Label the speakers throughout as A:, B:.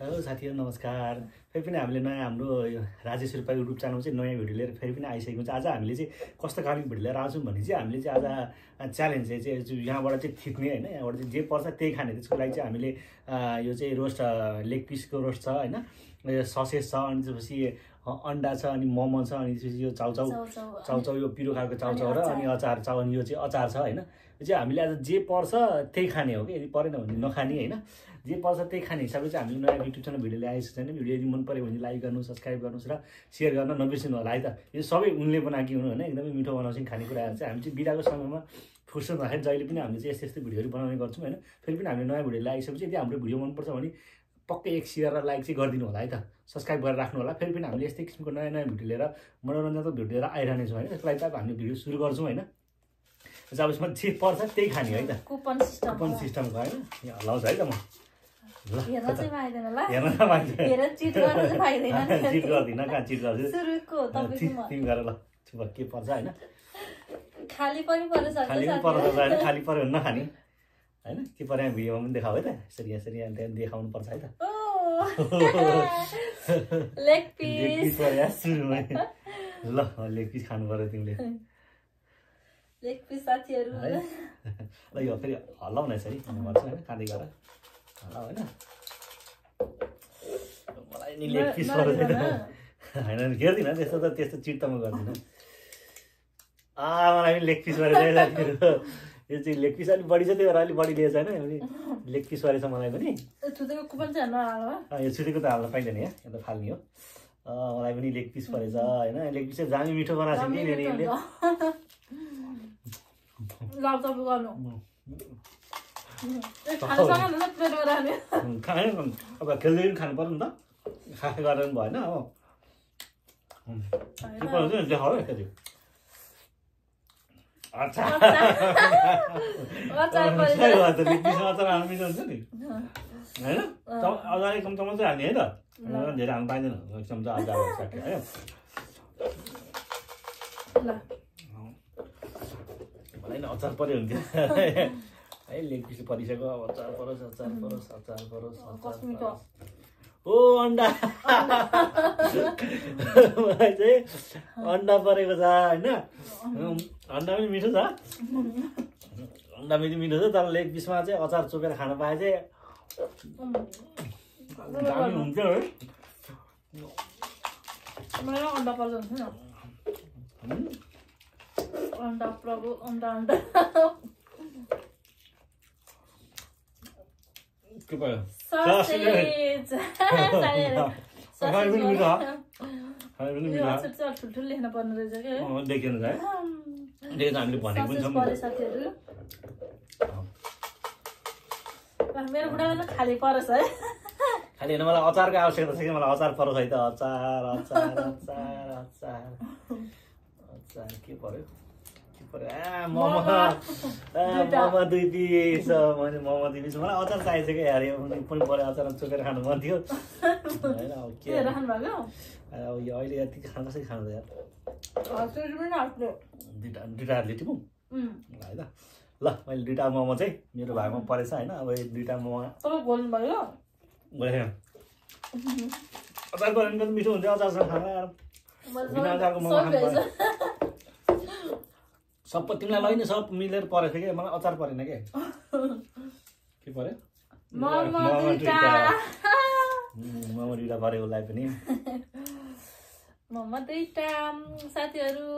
A: Hello साथीहरु नमस्कार। फेरि पनि हामीले नयाँ हाम्रो राजेश रुपा युट्युब च्यानलमा चाहिँ नयाँ भिडियो लिएर फेरि पनि आइसकेको छ। आज हामीले चाहिँ कस्तो खालको भिडियो लिएर आउँछौँ भने चाहिँ हामीले चाहिँ आज च्यालेन्ज चाहिँ यहाँबाट चाहिँ थिच्ने हैन, यहाँबाट चाहिँ जे पर्छ त्यही खाने। त्यसको लागि चाहिँ हामीले यो चाहिँ रोस्ट लेग पिसको रोस्ट छ हैन, ससेज छ, अनि त्यसपछि अन्डा छ, अनि मोमो छ, अनि त्यसपछि यो चाउचाउ यो पिरो खालको चाउचाउ र अनि अचार छ, अनि यो चाहिँ अचार छ हैन। यो चाहिँ हामीले आज जे पर्छ त्यही खाने हो कि, यदि परेन भने नखाने हैन। जे पर्छ त्यही खाने हिसाबले चाहिँ हामीले नयाँ युट्युब च्यानल भिडियो ल्याएको छैन। भिडियो यदि मन पर्यो भने लाइक गर्नु, सब्स्क्राइब गर्नुस् र शेयर गर्न नबिर्सिनु होला है त। यो सबै उनले बनाएको हुनु हैन, एकदमै मिठो बनाउँछन् खानेकुराहरू चाहिँ। हामी चाहिँ बिदाको समयमा फुर्सद भएर जहिले पनि हामीले चाहिँ यस्तो भिडियोहरू बनाउने गर्छौँ हैन। फेरि पनि हामीले नयाँ भिडियो ल्याइसकेपछि यदि हाम्रो भिडियो मनपर्छ भने पक्कै एक शेयर र लाइक चाहिँ गरिदिनु होला है त। सब्स्क्राइब गरेर राख्नु होला। फेरि पनि हामीले यस्तै किसिमको नयाँ नयाँ भिडियो लिएर मनोरञ्जनको भिडियो लिएर आइरहनेछौँ हैन। त्यसको लागि चाहिँ हामीले भिडियो सुरु गर्छौँ हैन। अब यसमा जे पर्छ त्यही खाने है त।
B: कुपन
A: सिस्टमको हैन, यहाँ हलाउँछ है त म।
B: हेर्न चाहिँ पाइदैन ल,
A: हेर्न नपाइन्छ,
B: हेर चिट गर्न चाहिँ पाइदैन नि।
A: चिट गर्दिन, कहाँ चिट गर्छु
B: सुरुको तपाईको
A: तिमी गरेर ल छुप के पर्छ हैन।
B: खाली पनि पर्छ,
A: खाली पनि पर्छ हैन, खाली पर्यो भने नखाने हैन। के पर्यो यहाँ भिडियोमा पनि देखाऊ है त। यसरी यहाँ देखाउनु पर्छ है त।
B: लेग पिस
A: पर्यो सुरुमै ल, लेग पिस खानु पर्यो तिमीले।
B: लेग पिस साथीहरु
A: ल यो फेरि हल्लाउ न यसरी भन्नुपर्छ हैन, खाँदै गर हल्लाउ हैन। मलाई नि लेग पिस पर्दैन हैन, हेर्दिन त्यस्तो चिट त म गर्दिन। मलाई पनि लेग पिस परेछ साथीहरु। यो चाहिँ लेग पिस अलिक बढी छ, त्यही भएर अलिक बढी लिएछ हैन। लेग पिस परेछ मलाई पनि।
B: छुटेको कुपन चाहिँ नहाल्नु हो।
A: यो छुटेको त हाल्न पाइँदैन, यहाँ त फाल्ने हो। मलाई पनि लेग पिस परेछ हैन। लेग पिस चाहिँ जामी मिठो बनाएको छ नि नेनीले।
B: लाउ तपाईँ गर्नु खानासँग न प्लेट गराउने
A: खाने। अब खेल्दै पनि खानु पर्यो नि त, खाए गरेर पनि भएन। अब के पर्छ देखाऊ है कति अचार लेग पिसमा अचार हाल्नु मिठो हुन्छ नि हैन। अचार एक चम्चा मात्रै हाल्ने है त, धेरै हाल्नु पाइँदैन। एक चम्चा अचार सक्यो है। मलाई नि अचार पर्यो हुन्थ्यो है। लेग पिस परिसक्यो, अचार परोस् अचार परोस् अचार परोस् अचार परोस्। ओ अन्डा मलाई चाहिँ अन्डा परेको छ हैन। अन्डा पनि मिठो छ, अन्डा पनि मिठो छ, तर लेग पिसमा चाहिँ अचार चोपेर खान पाए चाहिँ दामी हुन्थ्यो है।
B: मलाई अन्डा पर्छ नि अन्डा प्रभु अन्डा
A: के भयो
B: ससेज ठुल्ठुल लेख्न पर्ने रहेछ कि
A: देखिनु है। देख्दा हामीले भनेको पनि छौँ
B: साथीहरु। मेरो बुढालाई खाली परोस् है।
A: खालि होइन, मलाई अचारको आवश्यकता छ कि। मलाई अचार परोस् है त। अचार अचार अचार अचार अचार के पर्यो के पर्यो। मोमो मोमो 2 पिस। मैले मोमो 2 पिस। मलाई अचार चाहिन्छ कि यार, यो पनि पऱ्यो। अचार चोकेर खानु मन थियो होइन। अब के
B: राख्नु भएको
A: अब यो अहिले यति खानु कसरी खानु त यार। दुईवटा हातले टिपौँ है त। ल मैले 2टा मोमो चाहिँ मेरो भागमा परेछ होइन। अब यो 2टा मोमो
B: तपाईँ बोल्नु भयो
A: गयो। अचार पऱ्यो भने त मिठो हुन्छ अचारसँग खाना यार। बिना अचारको मोमो खानु पर्यो। सब तिमीलाई लैन सब मिलेर परेको थियो कि, मलाई अचार परेन के। के पर्यो
B: मोमो 2टा
A: पऱ्यो उसलाई पनि।
B: मोमो 2टा साथीहरु।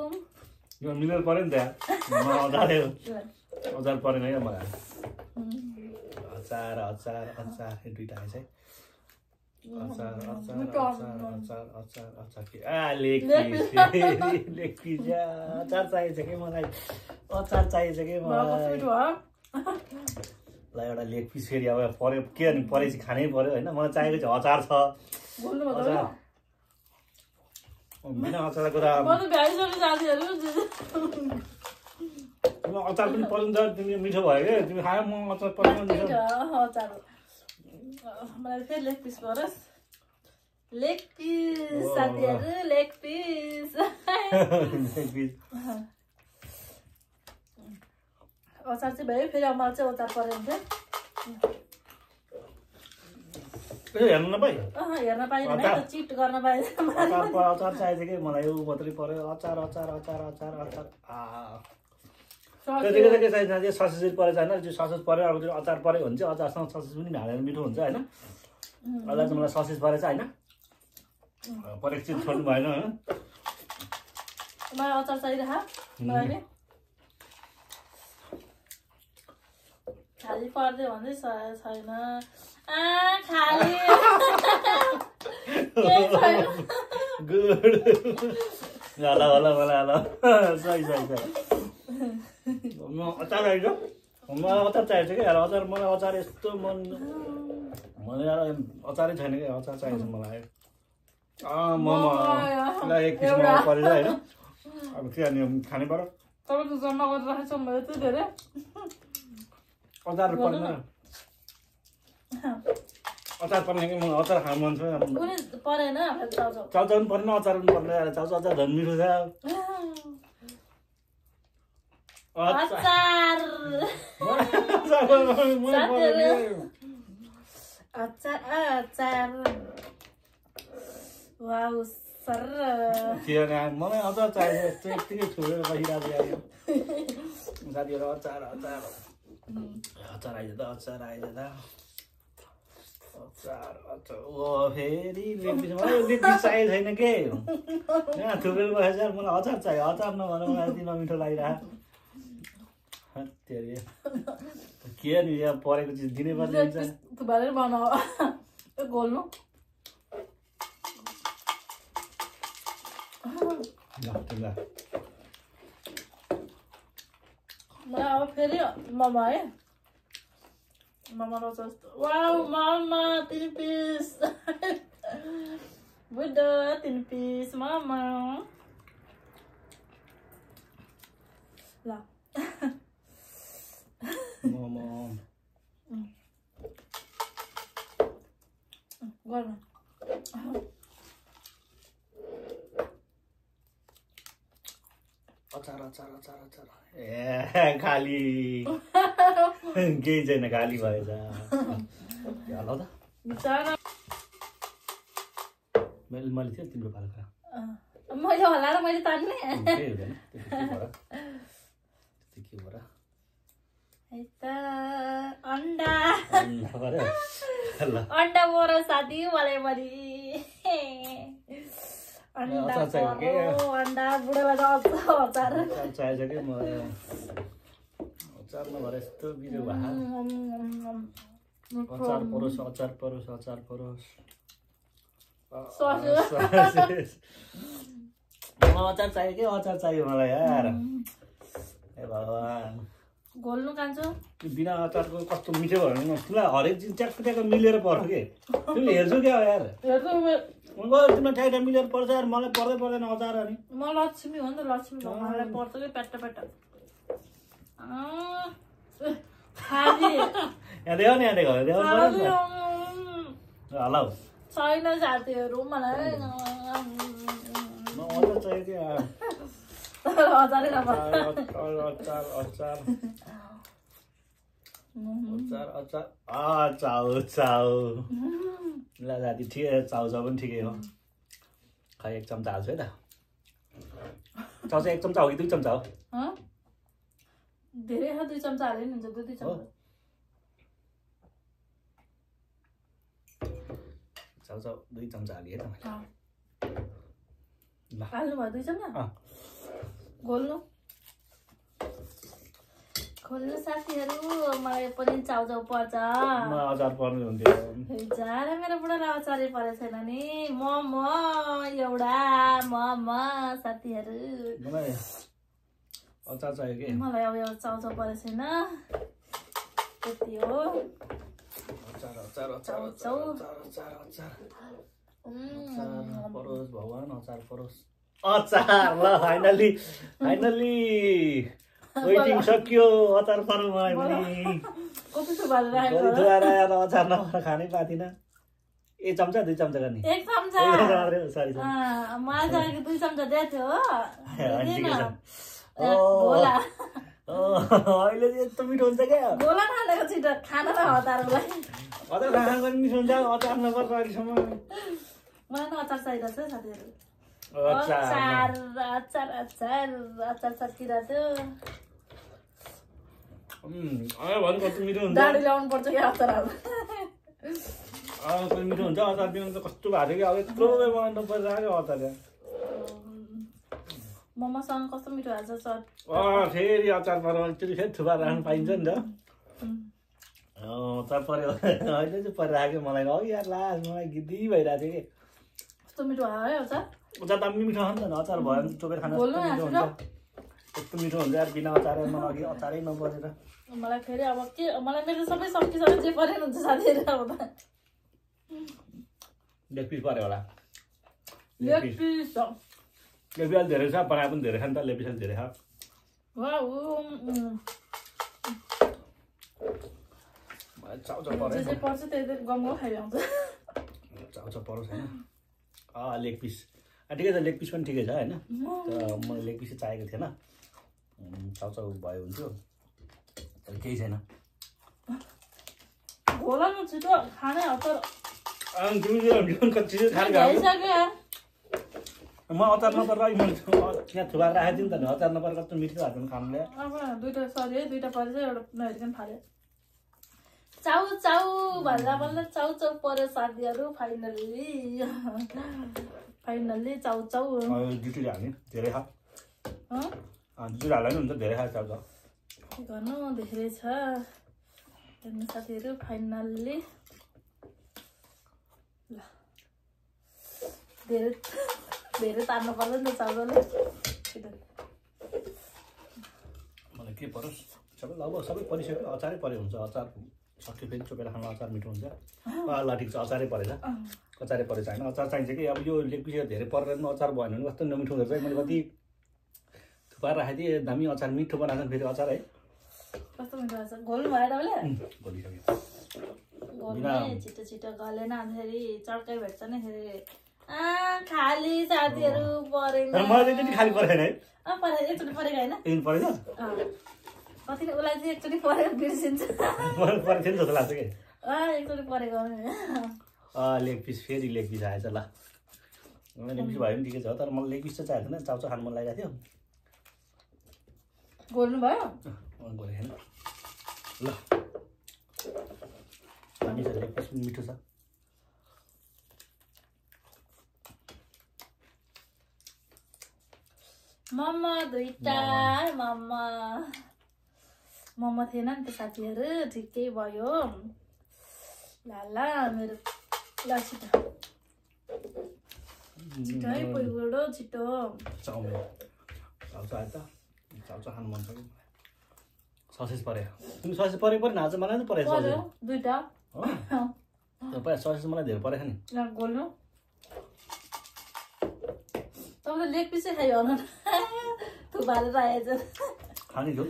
A: यो मिलेर पऱ्यो नि त यार। अचार परेन क्या मलाई। अचार अचार अचार 2टा आएछ है। अचार अचार अचार अचार अचार अचार के लेग पिस अचार चाहिन्छ कि मलाई। अचार चाहिन्छ कि मलाई। ल एउटा लेग पिस फेरि अब पर्यो के अनि परेपछि खानै पर्यो होइन। मलाई चाहिएको चाहिँ अचार छ। अचार बिना अचारको त अचार पनि पर्यो नि त। तिमी मिठो भयो क्या, तिमी खायो। म अचार परेन
B: अचार। मलाई फेरि लेग पिस परोस्। लेग पिस साथीहरु, लेग पिस। अचार चाहिँ भयो। फेरि मलाई चाहिँ अचार परेन थियो।
A: हेर्नु नपाइ
B: हेर्न पाइँदैन है त चिट गर्न पाइँदैन
A: अचार चाहिन्छ कि मलाई ऊ मात्रै पऱ्यो अचार अचार अचार अचार अचार त्यतिकै के चाहिन्छ त्यो ससेज परेको छैन त्यो ससेज पऱ्यो अब त्यो अचार पऱ्यो भने चाहिँ अचारसँग ससेज पनि हालेर मिठो हुन्छ होइन अहिले चाहिँ मलाई ससेज परेछ होइन परेको चिज छोड्नु भएन होइन
B: मलाई अचार चाहिरहेको मलाई नि खाली पर्दै भन्दै छैन खाली
A: गुड होला होला होला होला सही सही सही म अचार आइज मलाई अचार चाहिन्छ कि अचार मलाई अचार यस्तो मलाई अचारै छैन कि अचार चाहिन्छ मलाई मोमो एक पिस मोमो परेछ होइन अब के खानै पर्यो
B: तपाईँको जम्मा गरेर राखेको छ मैले चाहिँ धेरै
A: अचार पर्दैन अचार पर्ने कि मलाई अचार खानु मन छ
B: परेन
A: चाउचाउ पनि पर्ने अचार पनि पर्ने चाउचाउ अचार झन् मिठो छ
B: अचार अचार वाउ सर
A: के मलाई अचार चाहिन्छ यस्तो यत्तिकै छोडेर बसिरहेको थियो साथीहरू अचार अचार अचार आइज त अचार आइज त अचार अचार ओ फेरि लेग पिस चाहिएको छैन के यहाँ थुप्रै बसेछ मलाई अचार चाहियो अचार नभएर मलाई यति नमिठो लागिरहेको के नि यहाँ परेको चिज दिनै पर्ने हुन्छ
B: थुपारेर बनाऊ घोल्नु अब फेरि मोमो है मोमो रोज वाउ मोमो 3 पिस बुढ 3 पिस मोमो ल
A: मोमो
B: गर्नु
A: अचार अचार अचार अचार ए खाली केही छैन खाली भएछ होला त मैले थियो तिम्रो पालो
B: मैले होला र मैले तान्ने
A: के भएर
B: अन्डा
A: ल
B: अन्डा बोरा साथी मलाई पनि अन्डा अन्डा बुढालाई त अचार
A: चाहिन्छ कि मलाई अचार नभएर यस्तो बिजो भए अचार परोस् अचार परोस् अचार परोस् अचार चाहियो कि अचार चाहियो मलाई यार ए भगवान्
B: घोल्नु कान्छ
A: बिना अचारको कस्तो मिठो भयो भने तिमीलाई हरेक चिज ट्याक्क ट्याक्क मिलेर पर्छ कि तिमीले हेर्छौ क्या यार तिमीलाई ठ्याक मिलेर पर्छ यार मलाई पर्दै पर्दैन अचार अनि
B: म लक्ष्मी हो नि त लक्ष्मी भगवान्लाई पर्छ कि पेट्टा पेट्टा
A: यहाँ देऊ नि यहाँ देखो होला हौ
B: छैन साथीहरू मलाई
A: अचार चाहियो कि
B: अचारै
A: अचार अचार अचार अचार चाउ चाउ ल साथी ठिकै चाउ चाउ पनि ठिकै हो खै एक चम्चा हाल्छु है त चाउ चाहिँ एक चम्चा हो कि 2 चम्चा हो
B: धेरै 2 चम्चा हाले नि हुन्छ 2 चम्चा
A: चाउ चाउ 2 चम्चा हालिए त ल
B: हाल्नु भयो 2 चम्चा घोल्नु खोल्नु साथीहरू मलाई पनि चाउचाउ पर्छ
A: अचार पर्ने हुन्थ्यो
B: जारा मेरो बुढालाई अचारै परेको छैन नि मोमो एउटा मोमो साथीहरू
A: मलाई अचार चाहियो कि
B: मलाई अब एउटा चाउचाउ परेको छैन त्यति हो
A: अचार अचार अचार अचार अचार अचार परोस् भगवान् अचार परोस् अचार ल फाइनली वेटिङ सकियो अचार पर्नु मलाई पनि
B: कति थुपारेर राखेको
A: अचार नभएर खानै पाथिन 1 चम्चा 2 चम्चा गर्ने
B: 1 चम्चा
A: सरी
B: मलाई चाहिएको 2 चम्चा दिएको थियो
A: अहिले चाहिँ यस्तो मिठो हुन्छ क्या
B: गोला खानेको छिटो खान र हतारलाई
A: अचार खाना पनि मिठो हुन्छ अचार नपर्छ अहिलेसम्म
B: मलाई त अचार चाहिरहेको छ साथीहरू
A: अचार
B: अचार अचार अचार अचार सकिरहेको थियो
A: भन् कस्तो मिठो हुन्छ
B: दाडी ल्याउनु पर्छ क्या अचार
A: कस्तो मिठो हुन्छ अचार दिनु त कस्तो भएको थियो कि अब यत्रो बनाउनु परिरहेको अचार
B: मोमोसँग कस्तो मिठो आएको छ सर
A: फेरि अचार पऱ्यो एकचोटि फेरि थुपार राख्नु पाइन्छ नि त अचार पऱ्यो अहिले चाहिँ परिरहेको मलाई अघि यार लाज मलाई गिद्दी भइरहेको थियो कि
B: कस्तो मिठो आयो है अचार
A: अचार त पनि मिठो खान्छ नि अचार भयो भने चोपेर खानु मिठो हुन्छ यस्तो मिठो हुन्छ यार बिना अचार मलाई अघि अचारै नपरेर
B: मलाई फेरि अब के मलाई मेरो सबै सकिसक्यो जे परेन हुन्छ साथीहरू अब त
A: लेग पिस पऱ्यो होला
B: लेग पिस
A: लेग पिस धेरै छ बनाए पनि धेरै छ नि त लेग पिस धेरै छ चाउचाउ पऱ्यो
B: जे पर्छ त्यही गम खाइआउँछ
A: चाउचाउ पऱ्यो छैन लेग पिस ठिकै छ लेग पिस पनि ठिकै छ होइन तर मलाई लेग पिस चाहिएको थिएन चाउचाउ भयो हुन्थ्यो तर केही छैन
B: घोलानु छिटो खानै हतार
A: तिमी कति खाने म अचार नपरेर मैले यहाँ थुपाएर राखेको थिएँ नि त अचार नपरेर कस्तो मिठो भएको खानुले
B: अब दुइटा सरी है दुइटा परेछ एउटा नहेरिकन फाल्यो चाउ चाउ भन्दा भन्दा चाउ चाउ पर्यो साथीहरू फाइनल्ली चाउ चाउ
A: ड्युटी हाल्ने धेरै खा ड्युटी हाल्दा पनि हुन्छ धेरै खा चाउचाउ
B: गर्नु धेरै छ हेर्नु साथीहरू फाइनल्ली ल धेरै तार्नु पर्छ नि त चाउचाउले
A: मलाई के परोस् सबै अब सबै परिसक्यो अचारै पऱ्यो हुन्छ अचार सक्यो फेरि चोपेर खानु अचार मिठो हुन्छ ल ठिक छ अचारै परेछ अचारै परेछ होइन अचार चाहिन्छ कि अब यो लेग पिस धेरै परेर पनि अचार भएन भने कस्तो नमिठो हुँदो रहेछ मैले कति थुपाएर राखेको थिएँ दामी अचार मिठो बनाएको फेरि अचार है
B: कस्तो मिठो लाग्छ घोल्नु भयो तपाईँले
A: घोलिसक्यो
B: घोल्ने छिटो छिटो गलेन फेरि चड्कै भेट्छ नि फेरि खाली साथीहरू परेन
A: मलाई चाहिँ खाली परेन है
B: परेन एकचोटि परेको होइन
A: एकदिन परेन
B: कति उसलाई चाहिँ एकचोटि परेर बिर्सिन्छ
A: मलाई परेको थियो नि जस्तो लाग्छ कि
B: एकचोटि परेको
A: लेग पिस फेरि लेग पिस आएछ ल लेग पिस भयो पनि ठिकै छ तर मलाई लेग पिस चाहिँ चाहिएको थिएन चाउचाउ खानु मन लागिरहेको थियो
B: घोल्नु भयो
A: घोलेको छैन ल दामी छ लेग पिस पनि मिठो छ
B: मोमो दुईटा मोमो थिएन नि त साथीहरू ठिकै भयो ल मेरो ल छिटो छिटो है पहिलो छिटो
A: चाउचाउ आयो त चाउचाउ खानु मन छ कि ससेज पऱ्यो तिमी ससेज पऱ्यो पऱ्यो आज मलाई पनि परेको
B: पर्यो दुईटा
A: ससेज मलाई धेरै परेको नि
B: ल गोल्नु तपाईँले लेग पिसै खायो होला थुपारेर आएछ
A: खाने थियो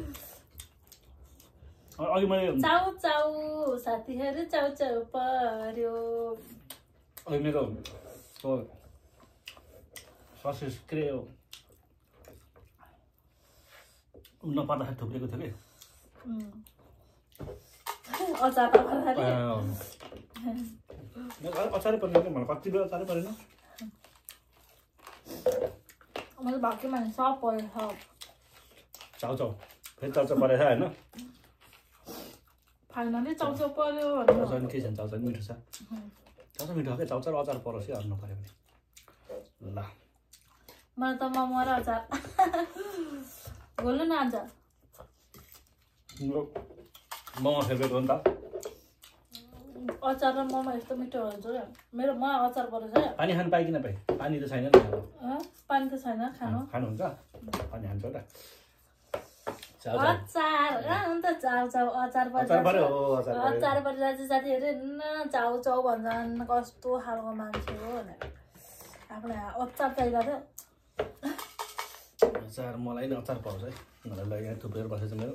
A: अघि मैले
B: चाउ चाउ साथीहरू चाउ चाउ पर्यो
A: अघि मेरो ससेज के अरे नपर्दाखेरि थुप्रेको थियो कि
B: अचार
A: अचारै परेन कि मलाई कति बेला अचारै परेन
B: मैले भाग्य माने सब पर्यो सब
A: चाउचाउ फेरि चाउचाउ परेछ होइन
B: फाइनली चाउचाउ पर्यो भनेर
A: चाउचाउ पनि के छ चाउचाउ पनि मिठो छ चाउचाउ मिठो क्या चाउचाउ अचार परोस् कि अर्नु पऱ्यो भने ल
B: मलाई त मोमो र अचार बोल्नु न आज
A: मोमो फेभरेट हो नि त
B: अचार र मोमो यस्तो मिठो हुन्छ मेरो म अचार परेछ है
A: पानी खानु पाइ कि नपाइ पानी त छैन नि
B: पानी त छैन
A: खानुहुन्छ पानी खान्छ एउटा
B: अचार अन्त चाउ चाउ अचार अचार परिरहेको चाहिँ साथीहरू चाउ चाउ भन्छन् कस्तो खालको मान्छे हो भनेर आफूलाई अचार चाहिरहेको थियो
A: अचार मलाई नै अचार पाउँछ है मलाई यहाँ थुप्रेर बसेछ मेरो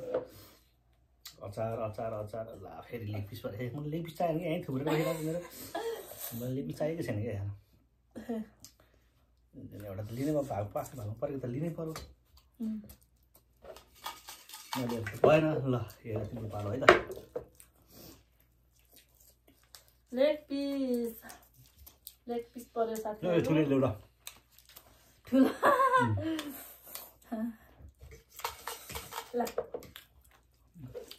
A: अचार अचार अचार ल फेरि लेग पिस परेको मलाई लेग पिस चाहियो कि यहीँ थुप्रेर बसिरहेको मेरो मलाई लेग पिस चाहिएको छैन क्या एउटा त लिनै भाग पास भएको परेको त लिनै पर्यो भएन ल हेर तिम्रो पालो है त
B: लेग पिस पर्यो साथी
A: ठुलो ल्याउ
B: ठुलो ल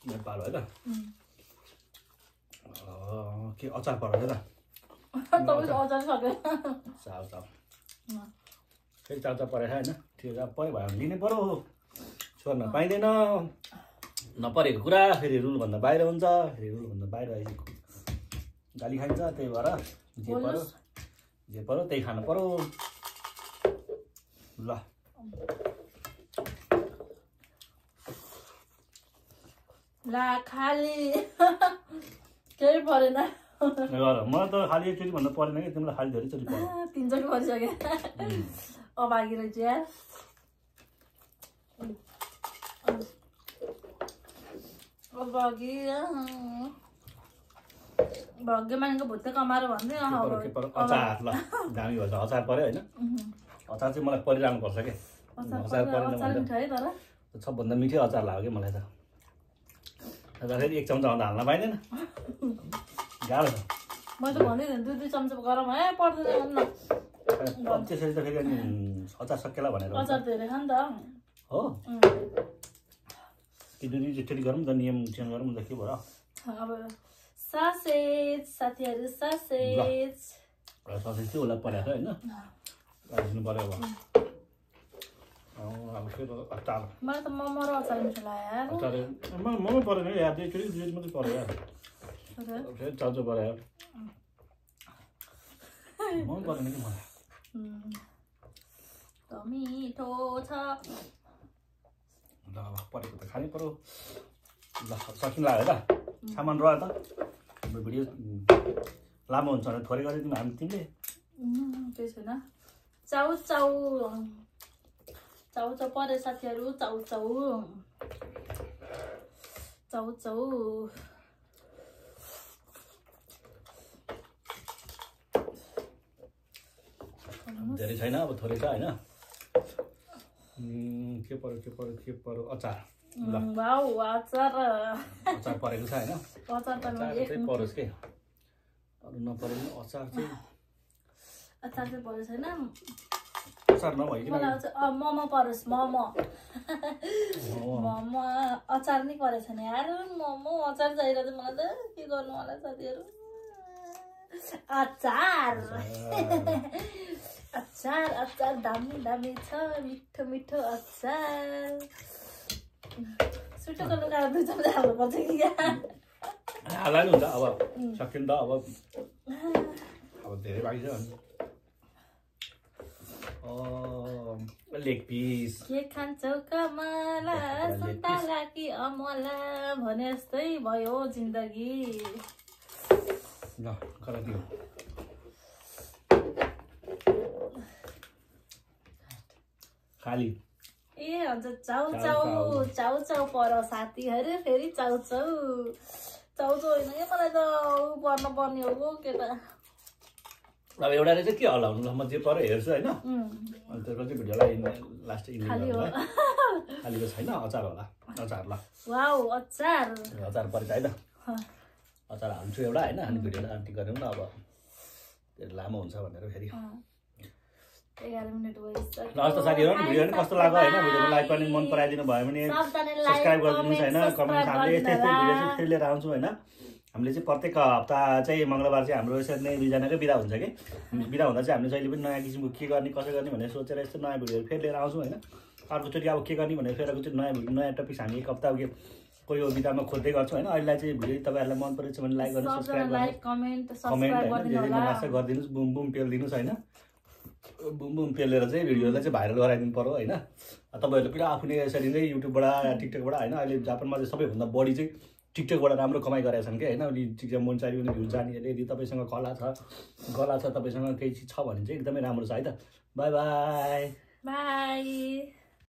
A: मेरो पालो है त के अचार पर्यो त
B: तपाईको अचार सक्यो
A: चाउ फेरि चाउ परेछ होइन त्यो पऱ्यो भयो भने लिनै पऱ्यो छोड्न पाइँदैन नपरेको कुरा फेरि रुलभन्दा बाहिर हुन्छ फेरि रुलभन्दा बाहिर गाली खाइन्छ त्यही भएर जे पऱ्यो त्यही खानु पऱ्यो ल
B: ला खाली केही परेन
A: मलाई त खालि एकचोटि भन्दा परेन कि तिमीलाई खालि धेरैचोटि पर्यो
B: 3 चोटि परिसक्यो अभागी रहेछ यार अभागी भाग्य मानेको भुत्ते कमाएर भन्दै
A: अचार ल दामी भन्छ अचार पऱ्यो होइन अचार चाहिँ मलाई परिरहनु पर्छ क्या अचार परेन भने सबभन्दा मिठै अचार लाग्यो कि मलाई त फेरि 1 चम्चा भन्दा हाल्न पाइँदैन गाह्रो छ
B: मैले भन्दै 2 चम्चा गरम है पर्दैन
A: त्यसरी त फेरि अचार सकेला भनेर
B: अचार धेरै खान त
A: हो कि दुई चोटि गरौँ त नियम चेन्ज गरौँ त के भयो
B: अब सासेज साथीहरु सासेज
A: चाहिँ होला परेको छ होइन राख्नु पर्यो अब फेरि अचार
B: मलाई त मोमो र अचार मिठो लाग्यो यार
A: अचार मोमो परेन यार दुईचोटि मात्रै पर्यो यार फेरि चाउचाउ पऱ्यो यार मोमो परेन कि मलाई
B: मिठो छ
A: ल अब परेको त खानै पर्यो ल सकिन लाग्यो त सामान रह्यो त हाम्रो भिडियो लामो हुन्छ भने थोरै गरिदिउँ तिमीले
B: त्यही छैन चाउ चाउ चाउ चाउ परे साथीहरु चाउ चाउ चाउ चाउ
A: धेरै छैन अब थोरै छ होइन के पर्यो अचार ल
B: वाउ अचार
A: परेको छ होइन
B: अचार त
A: परोस् के अरू नपरेन अचार चाहिँ
B: परेको छैन
A: अचार नभइकन
B: मोमो परोस् मोमो अचार नै परेको छैन यार मोमो अचार चाहिरहेको मलाई त के गर्नु होला साथीहरु अचार अचार अचार दामी छ मिठो मिठो अचार सुटो गर्नु गाह्रो 2 चम्चा हाल्नु पर्छ कि
A: हाल्दा नि हुन्छ अब सकिन त अब धेरै बाँकी छ लेग पिस
B: के खान्छौ कमला सुन्तला कि अमला भने जस्तै भयो जिन्दगी
A: ल गराइदियो खाली
B: ए हुन्छ चाउ चाउ चाउ चाउ पर साथीहरु फेरि चाउ चाउ चाउ चाउ हैन के मलाई त पर्न पर्ने हो केटा
A: अब एउटा चाहिँ के हल्लाउनु ल म जे पर हेर्छु हैन अनि त्यसको चाहिँ भिडियोलाई लास्ट इन्डिङ गर्नुलाई खालीको छैन अचार होला अचार ल
B: वाउ अचार
A: पर्छ है त अचार हाल्छु एउटा हैन अनि भिडियोलाई अन्ति गरौँ न अब त्यो लामो हुन्छ भनेर फेरि
B: 11 मिनेट भइसक्यो
A: ल त साथीहरु भिडियो पनि कस्तो लाग्यो हैन भिडियोलाई लाइक पनि मन पराइदिनु भयो भने सब्स्क्राइब गरिदिनुस् हैन कमेन्ट हामीले यस्तै भिडियो चाहिँ फेरि लिएर आउँछौँ हैन हामीले चाहिँ प्रत्येक हप्ता चाहिँ मंगलबार चाहिँ हाम्रो यसरी नै दुईजनाकै बिदा हुन्छ कि बिदा हुँदा चाहिँ हामीले जहिले पनि नयाँ किसिमको के गर्ने कसो गर्ने भनेर सोचेर यस्तो नयाँ भिडियोहरू फेरि लिएर आउँछौँ हैन अर्कोचोटि अब के गर्ने भनेर फेरि अर्कोचोटि नयाँ टपिक्स हामी एक हप्ता कोही हो बिदामा खोज्दै गर्छौँ हैन अहिलेलाई चाहिँ भिडियो तपाईहरुलाई मन परेछ भने लाइक गर्नु सब्स्क्राइब गर्नु
B: कमेन्ट गरिदिनु होला
A: गरिदिनुस् बुम बुम पेल्दिनुस् हैन बुम बुम पेलेर चाहिँ भिडियोलाई चाहिँ भाइरल गराइदिनु पर्यो हैन तपाईहरुले पनि आफूले यसरी नै युट्युबबाट टिकटकबाट हैन अहिले जापानमा चाहिँ सबैभन्दा बढी चाहिँ टिकटकबाट राम्रो कमाइ गरेका छन् के हैन अनि टिकटक मनचारी पनि भ्यू जाने यदि तपाईसँग कला छ तपाईँसँग केही छ भने चाहिँ एकदमै राम्रो छ है त बाइ बाइ
B: बाइ